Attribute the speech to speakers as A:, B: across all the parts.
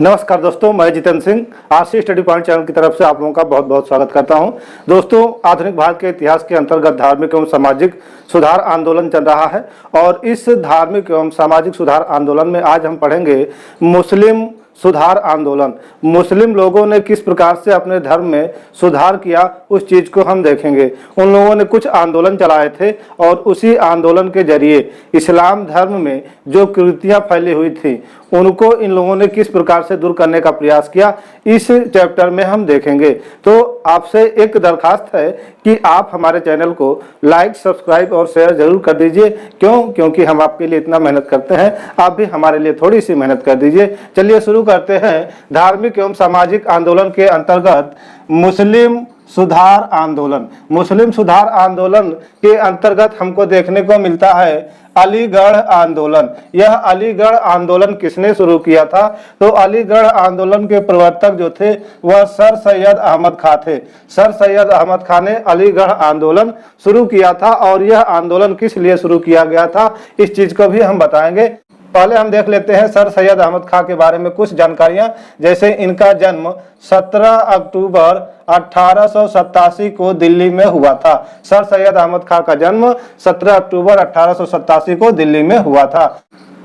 A: नमस्कार दोस्तों, मैं Jitendra Singh RC study point channel की तरफ से आप लोगों का बहुत बहुत स्वागत करता हूं। दोस्तों, आधुनिक भारत के इतिहास के अंतर्गत धार्मिक एवं सामाजिक सुधार आंदोलन चल रहा है और इस धार्मिक एवं सामाजिक सुधार आंदोलन में आज हम पढ़ेंगे मुस्लिम सुधार आंदोलन। मुस्लिम लोगों ने किस प्रकार से अपने धर्म में सुधार किया, उस चीज को हम देखेंगे। उन लोगों ने कुछ आंदोलन चलाए थे और उसी आंदोलन के जरिए इस्लाम धर्म में जो कुरीतियां फैली हुई थी उनको इन लोगों ने किस प्रकार से दूर करने का प्रयास किया, इस चैप्टर में हम देखेंगे। तो आपसे एक दरखास्त है कि आप हमारे चैनल को लाइक, सब्सक्राइब और शेयर जरूर कर दीजिए। क्योंकि हम आपके लिए इतना मेहनत करते हैं, आप भी हमारे लिए थोड़ी सी मेहनत कर दीजिए। चलिए शुरू करते हैं। धार्मिक एवं सामाजिक आंदोलन के अंतर्गत मुस्लिम सुधार आंदोलन। मुस्लिम सुधार आंदोलन के अंतर्गत हमको देखने को मिलता है अलीगढ़ आंदोलन। यह अलीगढ़ आंदोलन किसने शुरू किया था? तो अलीगढ़ आंदोलन के प्रवर्तक जो थे वह सर सैयद अहमद खां थे। सर सैयद अहमद खां ने अलीगढ़ आंदोलन शुरू किया था और यह आंदोलन किस लिए शुरू किया गया था, इस चीज को भी हम बताएंगे। पहले हम देख लेते हैं सर सैयद अहमद खां के बारे में कुछ जानकारियां। जैसे इनका जन्म 17 अक्टूबर 1887 को दिल्ली में हुआ था। सर सैयद अहमद खां का जन्म 17 अक्टूबर 1887 को दिल्ली में हुआ था।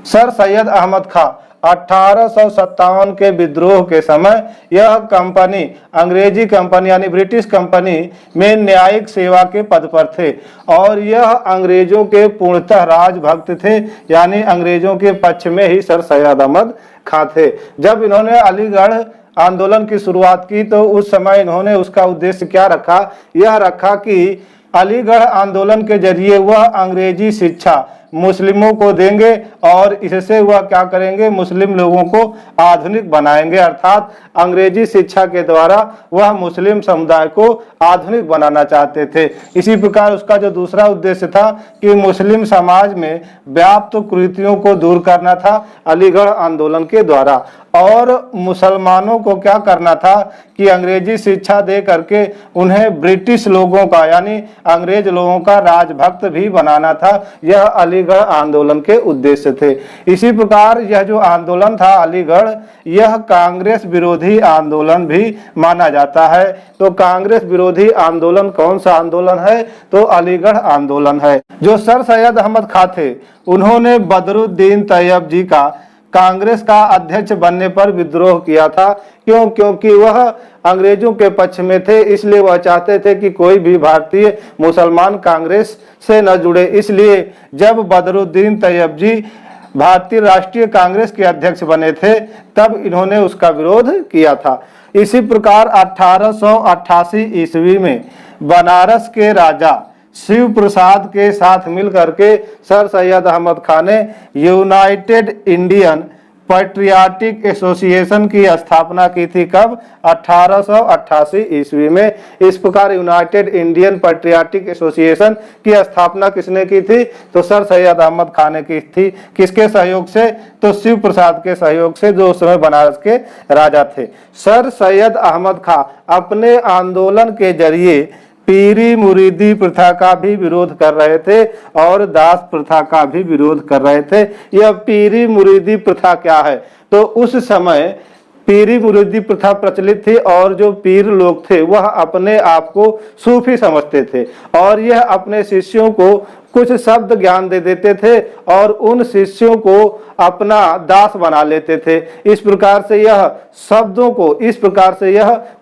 A: सर सैयद अहमद खां 1857 के विद्रोह के समय यह कंपनी, अंग्रेजी कंपनी यानी ब्रिटिश कंपनी में न्यायिक सेवा के पद पर थे और यह अंग्रेजों के पूर्णतः राजभक्त थे, यानी अंग्रेजों के पक्ष में ही सर सैयद अहमद खां थे। जब इन्होंने अलीगढ़ आंदोलन की शुरुआत की तो उस समय इन्होंने उसका उद्देश्य क्या रखा? यह रखा कि अलीगढ़ आंदोलन के जरिए वह अंग्रेजी शिक्षा मुस्लिमों को देंगे और इससे वह क्या करेंगे, मुस्लिम लोगों को आधुनिक बनाएंगे। अर्थात अंग्रेजी शिक्षा के द्वारा वह मुस्लिम समुदाय को आधुनिक बनाना चाहते थे। इसी प्रकार उसका जो दूसरा उद्देश्य था कि मुस्लिम समाज में व्याप्त कुरीतियों को दूर करना था अलीगढ़ आंदोलन के द्वारा। और मुसलमानों को क्या करना था कि अंग्रेजी शिक्षा दे करके उन्हें ब्रिटिश लोगों का यानी अंग्रेज लोगों का राजभक्त भी बनाना था। यह अलीगढ़ आंदोलन के उद्देश्य थे। इसी प्रकार यह जो आंदोलन था अलीगढ़, यह कांग्रेस विरोधी आंदोलन भी माना जाता है। तो कांग्रेस विरोधी आंदोलन कौन सा आंदोलन है? तो अलीगढ़ आंदोलन है। जो सर सैयद अहमद खां थे उन्होंने बदरुद्दीन तैयब जी का कांग्रेस का अध्यक्ष बनने पर विद्रोह किया था। क्योंकि वह अंग्रेजों के पक्ष में थे, इसलिए वह चाहते थे कि कोई भी भारतीय मुसलमान कांग्रेस से न जुड़े। इसलिए जब बदरुद्दीन तैयब जी भारतीय राष्ट्रीय कांग्रेस के अध्यक्ष बने थे तब इन्होंने उसका विरोध किया था। इसी प्रकार 1888 ईस्वी में बनारस के राजा शिव प्रसाद के साथ मिलकर के सर सैयद अहमद खां ने यूनाइटेड इंडियन पैट्रियाटिक एसोसिएशन की स्थापना की थी। कब? 1888 ईस्वी में। इस प्रकार यूनाइटेड इंडियन पैट्रियाटिक एसोसिएशन की स्थापना किसने की थी? तो सर सैयद अहमद खां ने की थी। किसके सहयोग से? तो शिव प्रसाद के सहयोग से, जो उस समय बनारस के राजा थे। सर सैयद अहमद खां अपने आंदोलन के जरिए पीरी मुरीदी प्रथा का भी विरोध कर रहे थे और दास प्रथा का भी विरोध कर रहे थे। यह पीरी मुरीदी प्रथा क्या है? तो उस समय पीरी मुरीदी प्रथा प्रचलित थी और जो पीर लोग थे वह अपने आप को सूफी समझते थे और यह अपने शिष्यों को कुछ शब्द ज्ञान दे देते थे और उन शिष्यों को अपना दास बना लेते थे। इस प्रकार से यह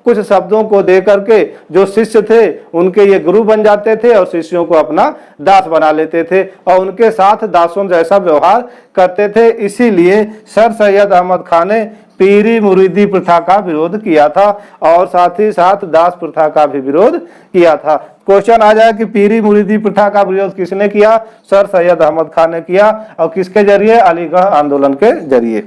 A: कुछ शब्दों को दे करके जो शिष्य थे उनके ये गुरु बन जाते थे और शिष्यों को अपना दास बना लेते थे और उनके साथ दासों जैसा व्यवहार करते थे। इसीलिए सर सैयद अहमद खां ने पीरी मुरीदी प्रथा का विरोध किया था और साथ ही साथ दास प्रथा का भी विरोध किया था। क्वेश्चन आ जाए कि पीरी मुरीदी प्रथा का विरोध किसने किया? सर सैयद अहमद खां ने किया। और किसके जरिए? अलीगढ़ आंदोलन के जरिए।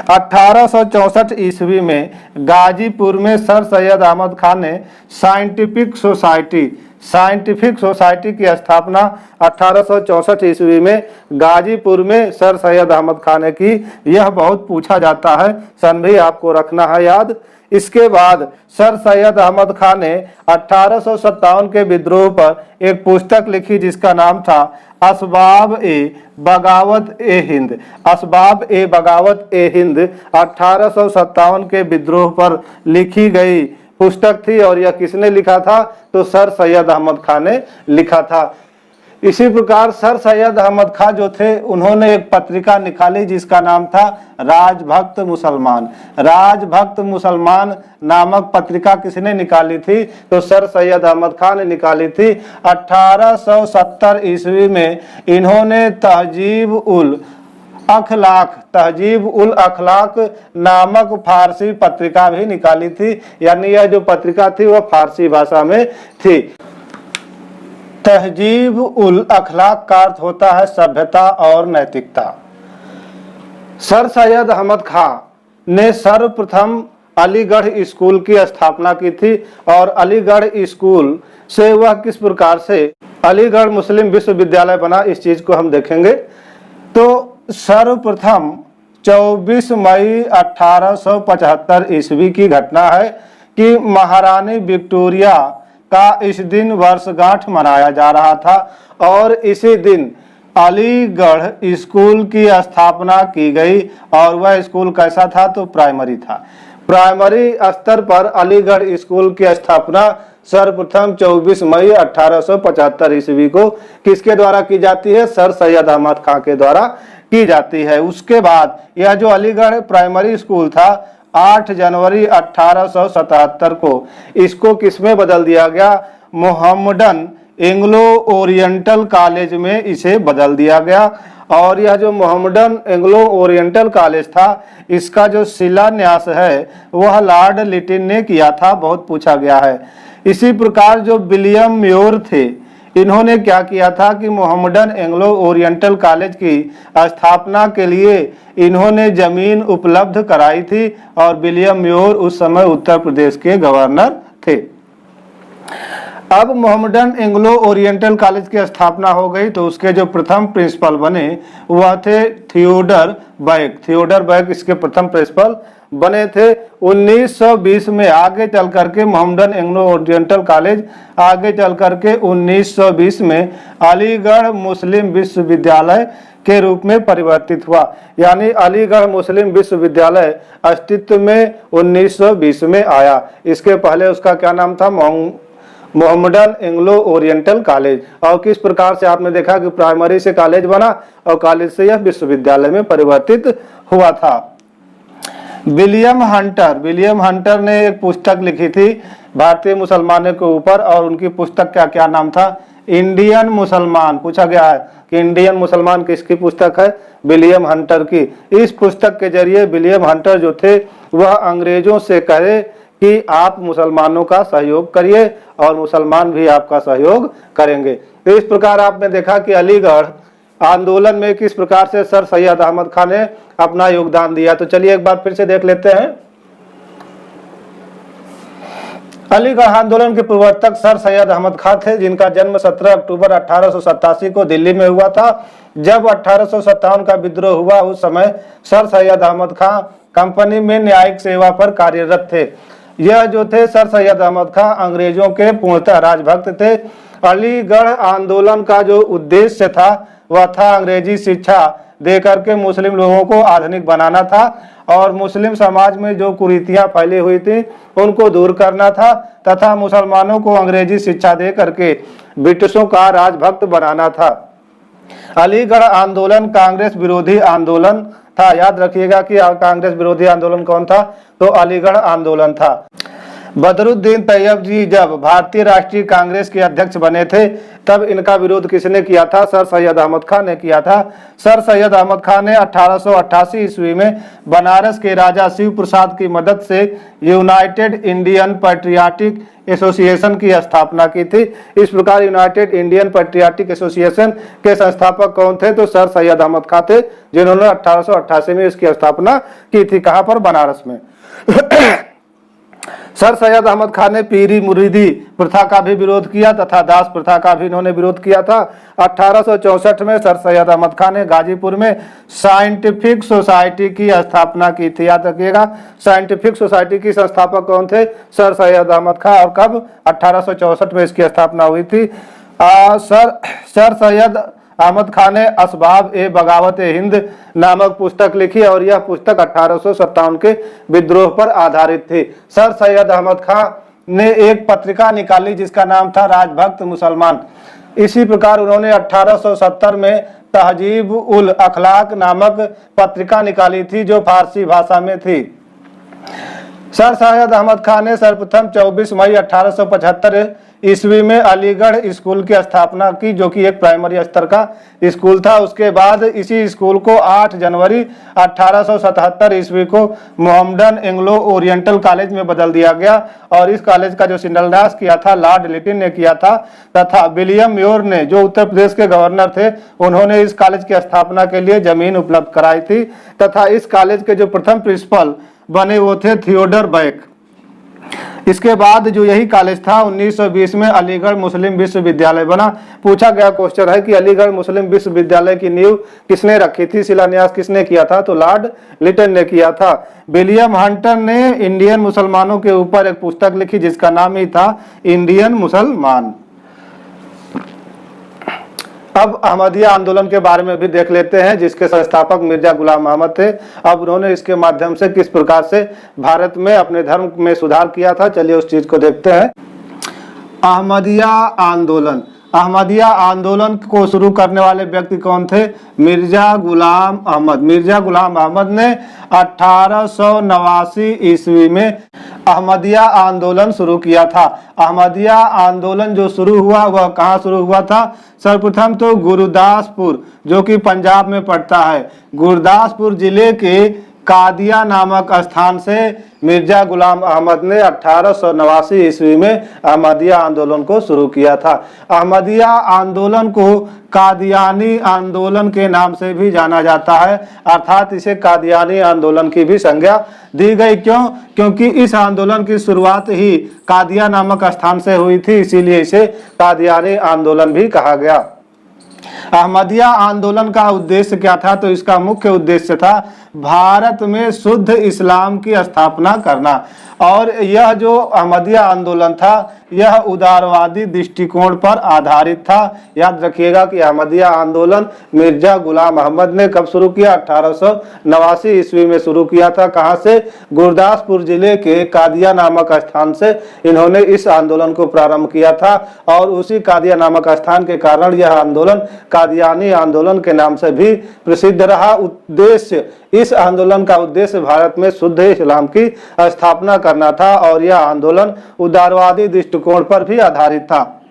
A: 1864 ईस्वी में गाजीपुर में सर सैयद अहमद खां ने साइंटिफिक सोसाइटी साइंटिफिक सोसाइटी की स्थापना 1864 ईस्वी में गाजीपुर में सर सैयद अहमद खान ने की। यह बहुत पूछा जाता है, सन भी आपको रखना है याद। इसके बाद सर सैयद अहमद खान ने 1857 के विद्रोह पर एक पुस्तक लिखी जिसका नाम था असबाब ए बगावत ए हिंद। असबाब ए बगावत ए हिंद 1857 के विद्रोह पर लिखी गई पुस्तक थी और यह किसने लिखा था? तो सर सैयद अहमद खान ने लिखा था। इसी प्रकार सर सैयद अहमद खान जो थे उन्होंने एक पत्रिका निकाली जिसका नाम था राजभक्त मुसलमान। राजभक्त मुसलमान नामक पत्रिका किसने निकाली थी? तो सर सैयद अहमद खान ने निकाली थी। 1870 ईस्वी में इन्होंने तहजीब उल अखलाक नामक फारसी पत्रिका भी निकाली थी, यानी यह जो पत्रिका थी वह फारसी भाषा में थी। तहजीब उल अखलाक का अर्थ होता है सभ्यता और नैतिकता। सर सैयद अहमद खान ने सर्वप्रथम अलीगढ़ स्कूल की स्थापना की थी और अलीगढ़ स्कूल से वह किस प्रकार से अलीगढ़ मुस्लिम विश्वविद्यालय बना, इस चीज को हम देखेंगे। तो सर्वप्रथम 24 मई 1875 ईस्वी की घटना है कि महारानी विक्टोरिया का इस दिन वर्षगांठ मनाया जा रहा था और इसी दिन अलीगढ़ स्कूल की स्थापना की गई। और वह स्कूल कैसा था? तो प्राइमरी था। प्राइमरी स्तर पर अलीगढ़ स्कूल की स्थापना सर्वप्रथम 24 मई 1875 ईस्वी को किसके द्वारा की जाती है? सर सैयद अहमद खान के द्वारा की जाती है। उसके बाद यह जो अलीगढ़ प्राइमरी स्कूल था 8 जनवरी 1877 को इसको किसमें बदल दिया गया? मोहम्मडन एंग्लो ओरिएंटल कॉलेज में इसे बदल दिया गया। और यह जो मोहम्मडन एंग्लो ओरिएंटल कॉलेज था इसका जो शिलान्यास है वह लॉर्ड लिटिन ने किया था, बहुत पूछा गया है। इसी प्रकार जो विलियम म्योर थे इन्होंने क्या किया था कि मोहम्मडन एंग्लो ओरिएंटल कॉलेज की स्थापना के लिए इन्होंने जमीन उपलब्ध कराई थी और विलियम म्योर उस समय उत्तर प्रदेश के गवर्नर थे। अब मोहम्मडन एंग्लो ओरिएंटल कॉलेज की स्थापना हो गई तो उसके जो प्रथम प्रिंसिपल बने वह थे थियोडर बैक। थियोडर बैक इसके प्रथम प्रिंसिपल बने थे। 1920 में आगे चल करके मोहम्मडन एंग्लो ओरिएंटल कॉलेज आगे चल करके 1920 में अलीगढ़ मुस्लिम विश्वविद्यालय के रूप में परिवर्तित हुआ, यानी अलीगढ़ मुस्लिम विश्वविद्यालय अस्तित्व में 1920 में आया। इसके पहले उसका क्या नाम था? Mohammedan Anglo oriental college. और किस प्रकार से आपने देखा कि प्राइमरी से कॉलेज बना और कॉलेज से यह विश्वविद्यालय में परिवर्तित हुआ था। विलियम हंटर ने एक पुस्तक लिखी थी भारतीय मुसलमानों के ऊपर और उनकी पुस्तक का क्या नाम था? इंडियन मुसलमान। पूछा गया है कि इंडियन मुसलमान किसकी पुस्तक है? विलियम हंटर की। इस पुस्तक के जरिए विलियम हंटर जो थे वह अंग्रेजों से कहे कि आप मुसलमानों का सहयोग करिए और मुसलमान भी आपका सहयोग करेंगे। तो इस प्रकार आपने देखा कि अलीगढ़ आंदोलन में किस प्रकार से सर सैयद अहमद खान ने अपना योगदान दिया। तो चलिए एक बार फिर से देख लेते हैं। अलीगढ़ आंदोलन के प्रवर्तक सर सैयद अहमद खान थे जिनका जन्म 17 अक्टूबर 1887 को दिल्ली में हुआ था। जब 1857 का विद्रोह हुआ उस समय सर सैयद अहमद खान कंपनी में न्यायिक सेवा पर कार्यरत थे। यह जो थे सर सैयद अहमद खान अंग्रेजों के पूर्णतः राजभक्त थे। अलीगढ़ आंदोलन का जो उद्देश्य था वह था अंग्रेजी शिक्षा देकर के मुस्लिम लोगों को आधुनिक बनाना था और मुस्लिम समाज में जो कुरीतियां फैली हुई थी उनको दूर करना था तथा मुसलमानों को अंग्रेजी शिक्षा दे करके ब्रिटिशों का राजभक्त बनाना था। अलीगढ़ आंदोलन कांग्रेस विरोधी आंदोलन था। याद रखिएगा कि कांग्रेस विरोधी आंदोलन कौन था? तो अलीगढ़ आंदोलन था। बदरुद्दीन तैयब जी जब भारतीय राष्ट्रीय कांग्रेस के अध्यक्ष बने थे तब इनका विरोध किसने किया था? सर सैयद अहमद खान ने किया था। सर सैयद अहमद खान ने 1888 ईस्वी में बनारस के राजा शिव प्रसाद की मदद से यूनाइटेड इंडियन पैट्रियाटिक एसोसिएशन की स्थापना की थी। इस प्रकार यूनाइटेड इंडियन पैट्रियाटिक एसोसिएशन के संस्थापक कौन थे? तो सर सैयद अहमद खान थे जिन्होंने 1888 में इसकी स्थापना की थी। कहां पर? बनारस में। सर सैयद अहमद खान ने पीरी मुरीदी प्रथा का भी विरोध किया तथा दास प्रथा का भी इन्होंने विरोध किया था। 1864 में सर सैयद अहमद खान ने गाजीपुर में साइंटिफिक सोसाइटी की स्थापना की थी। याद रखिएगा, साइंटिफिक सोसाइटी की संस्थापक कौन थे? सर सैयद अहमद खान। और कब? 1864 में इसकी स्थापना हुई थी। सर सैयद अहमद खान ने असबाब ए बगावत ए हिंद नामक पुस्तक लिखी और यह पुस्तक 1857 के विद्रोह पर आधारित थी। सर सैयद अहमद खान ने एक पत्रिका निकाली जिसका नाम था राजभक्त मुसलमान। इसी प्रकार उन्होंने 1870 में तहजीब उल अखलाक नामक पत्रिका निकाली थी जो फारसी भाषा में थी। सर सैयद अहमद खान ने सर्वप्रथम 24 मई 1875 ईस्वी में अलीगढ़ स्कूल की स्थापना की जो कि एक प्राइमरी स्तर का स्कूल था। उसके बाद इसी स्कूल को 8 जनवरी 1877 ईस्वी को मोहम्मडन एंग्लो ओरिएंटल कॉलेज में बदल दिया गया और इस कॉलेज का जो शिलान्यास किया था लॉर्ड लिटिल ने किया था तथा विलियम म्योर ने, जो उत्तर प्रदेश के गवर्नर थे, उन्होंने इस कॉलेज की स्थापना के लिए जमीन उपलब्ध कराई थी तथा इस कॉलेज के जो प्रथम प्रिंसिपल बने वो थे थियोडर बैक। इसके बाद जो यही कॉलेज था 1920 में अलीगढ़ मुस्लिम विश्वविद्यालय बना। पूछा गया क्वेश्चन है कि अलीगढ़ मुस्लिम विश्वविद्यालय की नींव किसने रखी थी, शिलान्यास किसने किया था? तो लॉर्ड लिटन ने किया था। विलियम हंटर ने इंडियन मुसलमानों के ऊपर एक पुस्तक लिखी जिसका नाम ही था इंडियन मुसलमान। अब अहमदिया आंदोलन के बारे में भी देख लेते हैं जिसके संस्थापक मिर्जा गुलाम अहमद थे। अब उन्होंने इसके माध्यम से किस प्रकार से भारत में अपने धर्म में सुधार किया था, चलिए उस चीज को देखते हैं। अहमदिया आंदोलन, अहमदिया आंदोलन को शुरू करने वाले व्यक्ति कौन थे? मिर्जा गुलाम अहमद। मिर्जा गुलाम अहमद ने 1889 ईस्वी में अहमदिया आंदोलन शुरू किया था। अहमदिया आंदोलन जो शुरू हुआ वह कहाँ शुरू हुआ था? सर्वप्रथम तो गुरदासपुर जो कि पंजाब में पड़ता है, गुरदासपुर जिले के कादिया नामक स्थान से मिर्जा गुलाम अहमद ने 1889 ईस्वी में अहमदिया आंदोलन को शुरू किया था। अहमदिया आंदोलन को कादियानी आंदोलन के नाम से भी जाना जाता है, अर्थात इसे कादियानी आंदोलन की भी संज्ञा दी गई। क्यों? क्योंकि इस आंदोलन की शुरुआत ही कादिया नामक स्थान से हुई थी, इसीलिए इसे कादियानी आंदोलन भी कहा गया। अहमदिया आंदोलन का उद्देश्य क्या था? तो इसका मुख्य उद्देश्य था भारत में शुद्ध इस्लाम की स्थापना करना और यह जो अहमदिया आंदोलन था यह उदारवादी दृष्टिकोण पर आधारित था। याद रखिएगा कि अहमदिया आंदोलन मिर्जा गुलाम अहमद ने कब शुरू किया? 1889 ईस्वी में शुरू किया था। कहां से? गुरदासपुर जिले के कादिया नामक स्थान से इन्होंने इस आंदोलन को प्रारंभ किया था और उसी कादिया नामक स्थान के कारण यह आंदोलन कादियानी आंदोलन के नाम से भी प्रसिद्ध रहा। उद्देश्य, इस आंदोलन का उद्देश्य भारत में शुद्ध इस्लाम की स्थापना करना था और यह आंदोलन उदारवादी दृष्टिकोण पर भी आधारित था।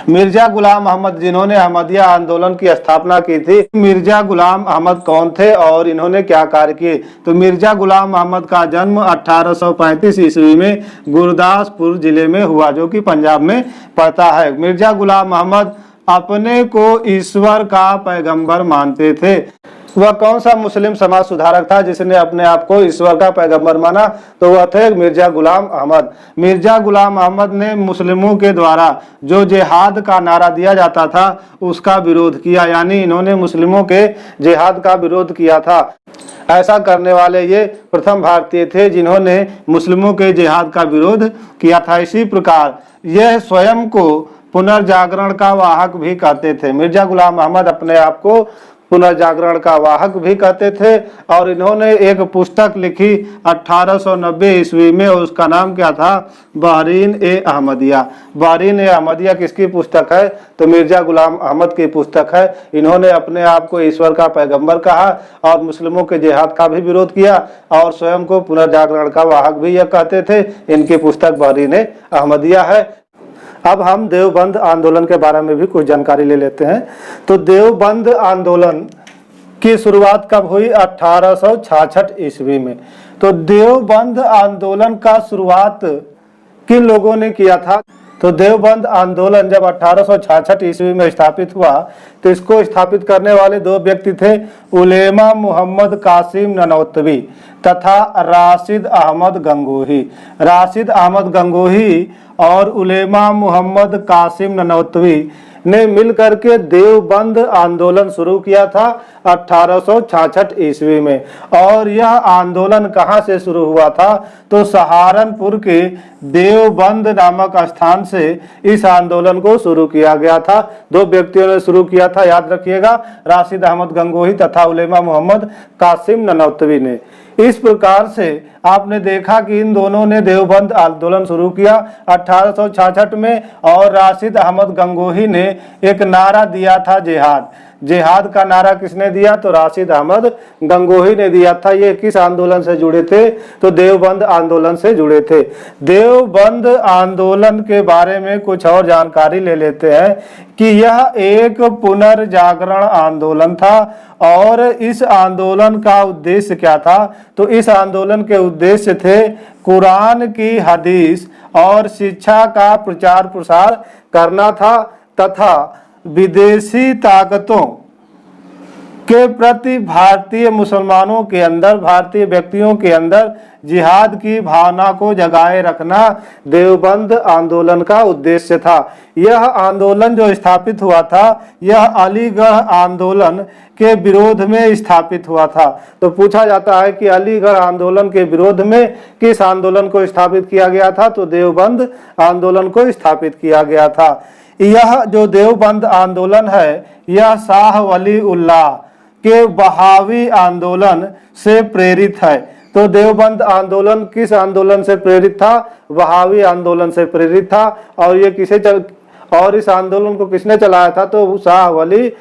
A: मिर्जा गुलाम अहमद जिन्होंने अहमदिया आंदोलन की स्थापना की थी, मिर्जा गुलाम अहमद कौन थे और इन्होंने क्या कार्य किए? तो मिर्जा गुलाम अहमद का जन्म 1835 ईस्वी में गुरदासपुर जिले में हुआ जो कि पंजाब में पड़ता है। मिर्जा गुलाम अहमद अपने को ईश्वर का पैगंबर मानते थे। वह कौन सा मुस्लिम समाज सुधारक था जिसने अपने आप को ईश्वर का पैगंबर माना? तो वह थे मिर्जा गुलाम अहमद। मिर्जा गुलाम अहमद ने मुस्लिमों के द्वारा जो जिहाद का नारा दिया जाता था उसका विरोध किया, यानी इन्होंने मुस्लिमों के जिहाद का विरोध किया था। ऐसा करने वाले ये प्रथम भारतीय थे जिन्होंने मुस्लिमों के जिहाद का विरोध किया था। इसी प्रकार यह स्वयं को पुनर्जागरण का वाहक भी कहते थे। मिर्जा गुलाम अहमद अपने आप को पुनर्जागरण का वाहक भी कहते थे और इन्होंने एक पुस्तक लिखी 1890 ईस्वी में, उसका नाम क्या था? बहरीन ए अहमदिया। बहरीन ए अहमदिया किसकी पुस्तक है? तो मिर्जा गुलाम अहमद की पुस्तक है। इन्होंने अपने आप को ईश्वर का पैगंबर कहा और मुस्लिमों के जिहाद का भी विरोध किया और स्वयं को पुनर्जागरण का वाहक भी यह कहते थे। इनकी पुस्तक बहरीन ए अहमदिया है। अब हम देवबंद आंदोलन के बारे में भी कुछ जानकारी ले लेते हैं। तो देवबंद आंदोलन की शुरुआत कब हुई? 1866 ईस्वी में। तो देवबंद आंदोलन का शुरुआत किन लोगों ने किया था? तो देवबंद आंदोलन जब 1866 ईस्वी में स्थापित हुआ तो इसको स्थापित करने वाले दो व्यक्ति थे, उलेमा मोहम्मद कासिम ननौतवी। तथा राशिद अहमद गंगोही। राशिद अहमद गंगोही और उलेमा मोहम्मद कासिम ननौतवी ने मिलकर के देवबंद आंदोलन शुरू किया था 1866 ईस्वी में। और यह आंदोलन कहाँ से शुरू हुआ था? तो सहारनपुर के देवबंद नामक स्थान से इस आंदोलन को शुरू किया गया था। दो व्यक्तियों ने शुरू किया था, याद रखिएगा, राशिद अहमद गंगोही तथा उलेमा मोहम्मद कासिम ननौतवी ने। इस प्रकार से आपने देखा कि इन दोनों ने देवबंद आंदोलन शुरू किया 1866 में, और राशिद अहमद गंगोही ने एक नारा दिया था जिहाद। जिहाद का नारा किसने दिया? तो राशिद अहमद गंगोही ने दिया था। ये किस आंदोलन से जुड़े थे? तो देवबंद आंदोलन से जुड़े थे। देवबंद आंदोलन के बारे में कुछ और जानकारी ले लेते हैं कि यह एक पुनर्जागरण आंदोलन था। और इस आंदोलन का उद्देश्य क्या था? तो इस आंदोलन के उद्देश्य थे कुरान की हदीस और शिक्षा का प्रचार प्रसार करना था, तथा विदेशी ताकतों के प्रति भारतीय मुसलमानों के अंदर, भारतीय व्यक्तियों के अंदर जिहाद की भावना को जगाए रखना देवबंद आंदोलन का उद्देश्य था। यह आंदोलन जो स्थापित हुआ था, यह अलीगढ़ आंदोलन के विरोध में स्थापित हुआ था। तो पूछा जाता है कि अलीगढ़ आंदोलन के विरोध में किस आंदोलन को स्थापित किया गया था? तो देवबंद आंदोलन को स्थापित किया गया था। यह जो देवबंद आंदोलन है, यह शाह वली उल्लाह के बहावी आंदोलन से प्रेरित है। तो देवबंद आंदोलन किस आंदोलन से प्रेरित था? बहावी आंदोलन से प्रेरित था। और ये और इस आंदोलन को किसने चलाया था? तो शाह वली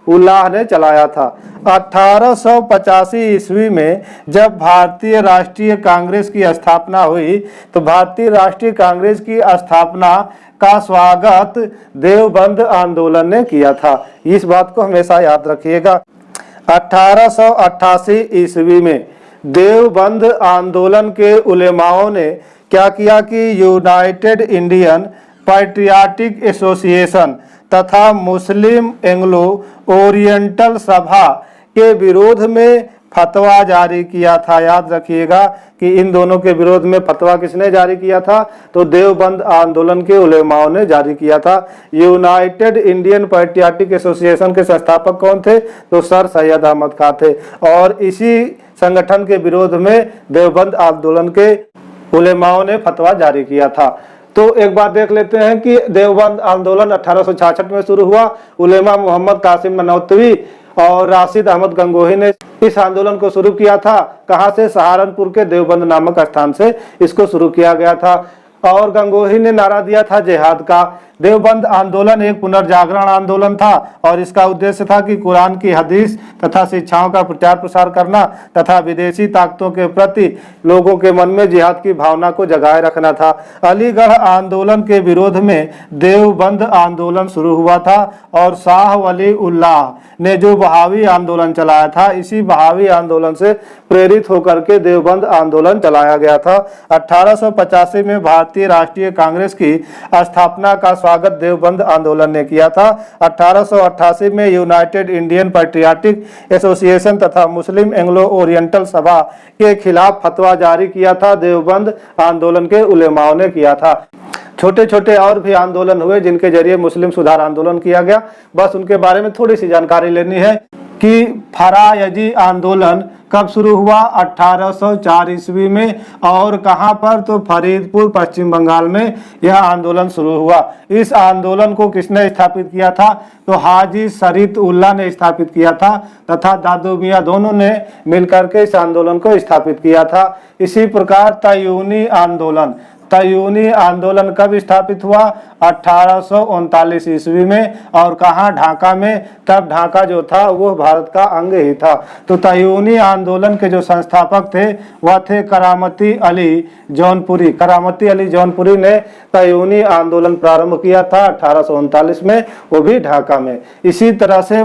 A: उल्लाह ने चलाया था। 1885 ईस्वी में जब भारतीय राष्ट्रीय कांग्रेस की स्थापना हुई, तो भारतीय राष्ट्रीय कांग्रेस की स्थापना का स्वागत देवबंद आंदोलन ने किया था। इस बात को हमेशा याद रखिएगा। 1888 ईस्वी में देवबंद आंदोलन के उलेमाओं ने क्या किया कि यूनाइटेड इंडियन पैट्रियाटिक एसोसिएशन तथा मुस्लिम एंग्लो ओरिएंटल सभा के विरोध में फतवा जारी किया था। याद रखिएगा कि इन दोनों के विरोध में फतवा किसने जारी किया था? तो देवबंद आंदोलन के उलेमाओं ने जारी किया था। यूनाइटेड इंडियन पैट्रियाटिक एसोसिएशन के संस्थापक कौन थे? तो सर सैयद अहमद खां थे। और इसी संगठन के विरोध में देवबंद आंदोलन के उलेमाओं ने फतवा जारी किया था। तो एक बात देख लेते हैं कि देवबंद आंदोलन 1866 में शुरू हुआ। उलेमा मोहम्मद कासिम ननौतवी और राशिद अहमद गंगोही ने इस आंदोलन को शुरू किया था। कहां से? सहारनपुर के देवबंद नामक स्थान से इसको शुरू किया गया था। और गंगोही ने नारा दिया था जिहाद का। देवबंद आंदोलन एक पुनर्जागरण आंदोलन था और इसका उद्देश्य था कि कुरान की हदीस तथा शिक्षाओं का प्रचार प्रसार करना तथा विदेशी ताकतों के प्रति लोगों के मन में जिहाद की भावना को जगाए रखना था। अलीगढ़ आंदोलन के विरोध में देवबंद आंदोलन शुरू हुआ था और शाह वली उल्लाह ने जो बहावी आंदोलन चलाया था, इसी बहावी आंदोलन से प्रेरित होकर के देवबंद आंदोलन चलाया गया था। 1885 में भारतीय राष्ट्रीय कांग्रेस की स्थापना का स्वागत देवबंद आंदोलन ने किया था। 1888 में यूनाइटेड इंडियन पैट्रियाटिक एसोसिएशन तथा मुस्लिम एंग्लो ओरिएंटल सभा के खिलाफ फतवा जारी किया था। देवबंद आंदोलन के उलेमाओं ने किया था। छोटे छोटे और भी आंदोलन हुए जिनके जरिए मुस्लिम सुधार आंदोलन किया गया। बस उनके बारे में थोड़ी सी जानकारी लेनी है कि फरायजी आंदोलन कब शुरू हुआ? 1804 ईस्वी में। और कहां पर? तो फरीदपुर पश्चिम बंगाल में यह आंदोलन शुरू हुआ। इस आंदोलन को किसने स्थापित किया था? तो हाजी शरीत उल्लाह ने स्थापित किया था तथा दादू मियां दोनों ने मिलकर के इस आंदोलन को स्थापित किया था। इसी प्रकार तयूनी आंदोलन कब स्थापित हुआ? 1839 ईस्वी में। और कहाँ? ढाका में। तब ढाका जो था वो भारत का अंग ही था। तो तयूनी आंदोलन के जो संस्थापक थे वह थे करामती अली जौनपुरी। करामती अली जौनपुरी ने तयूनी आंदोलन प्रारंभ किया था 1839 में, वो भी ढाका में। इसी तरह से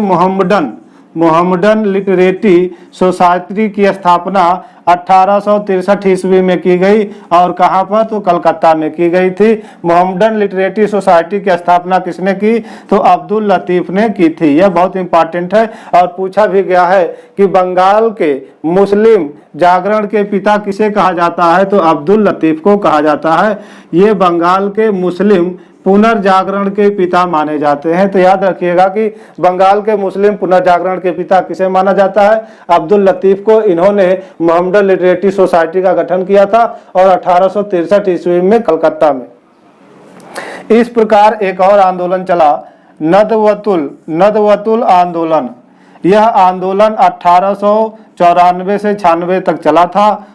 A: मोहम्मडन लिटरेटी सोसाइटी की स्थापना 1863 ईस्वी में की गई और कहाँ पर, तो कलकत्ता में की गई थी। मोहम्मडन लिटरेटी सोसाइटी की स्थापना किसने की, तो अब्दुल लतीफ ने की थी। यह बहुत इंपॉर्टेंट है और पूछा भी गया है कि बंगाल के मुस्लिम जागरण के पिता किसे कहा जाता है, तो अब्दुल लतीफ को कहा जाता है। ये बंगाल के मुस्लिम पुनर्जागरण के पिता माने जाते हैं। तो याद रखिएगा कि बंगाल के मुस्लिम पुनर्जागरण के पिता किसे माना जाता है, अब्दुल लतीफ को। इन्होंने मोहम्मडन लिटरेटी सोसाइटी का गठन किया था और 1863 ईस्वी में कलकत्ता में। इस प्रकार एक और आंदोलन चला, नदवतुल आंदोलन। यह आंदोलन 1894 से 96 तक चला था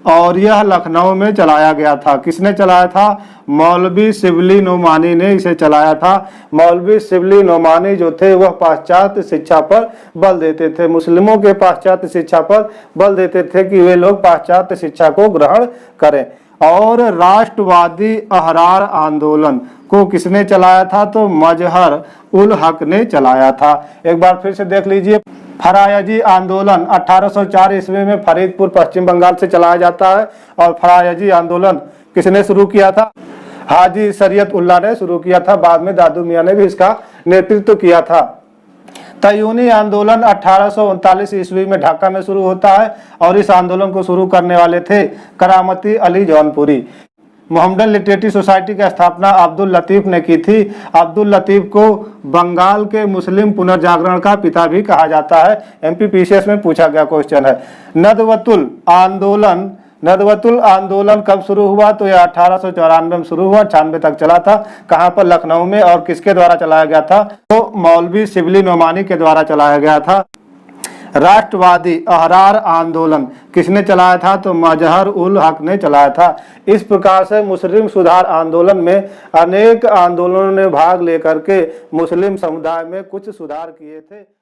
A: और यह लखनऊ में चलाया गया था। किसने चलाया था, मौलवी शिबली नोमानी ने इसे चलाया था। मौलवी शिबली नोमानी जो थे वह पाश्चात्य शिक्षा पर बल देते थे, मुस्लिमों के पाश्चात्य शिक्षा पर बल देते थे कि वे लोग पाश्चात्य शिक्षा को ग्रहण करें। और राष्ट्रवादी अहरार आंदोलन को किसने चलाया था, तो मजहर उल हक ने चलाया था। एक बार फिर से देख लीजिए, फरायजी आंदोलन 1804 ईस्वी में फरीदपुर पश्चिम बंगाल से चलाया जाता है। और फरायजी आंदोलन किसने शुरू किया था, हाजी शरीयत उल्लाह ने शुरू किया था। बाद में दादू मियां ने भी इसका नेतृत्व किया था। तयूनी आंदोलन 1839 ईस्वी में ढाका में शुरू होता है और इस आंदोलन को शुरू करने वाले थे करामती अली जौनपुरी। मोहम्मडन लिटरेटी सोसाइटी की स्थापना अब्दुल लतीफ ने की थी। अब्दुल लतीफ को बंगाल के मुस्लिम पुनर्जागरण का पिता भी कहा जाता है। एमपीपीसीएस में पूछा गया क्वेश्चन है। नदवतुल आंदोलन कब शुरू हुआ, तो यह 1894 में शुरू हुआ, 96 तक चला था। कहाँ पर, लखनऊ में। और किसके द्वारा चलाया गया था, तो मौलवी शिबली नोमानी के द्वारा चलाया गया था। राष्ट्रवादी अहरार आंदोलन किसने चलाया था, तो मजहर उल हक ने चलाया था। इस प्रकार से मुस्लिम सुधार आंदोलन में अनेक आंदोलनों ने भाग लेकर के मुस्लिम समुदाय में कुछ सुधार किए थे।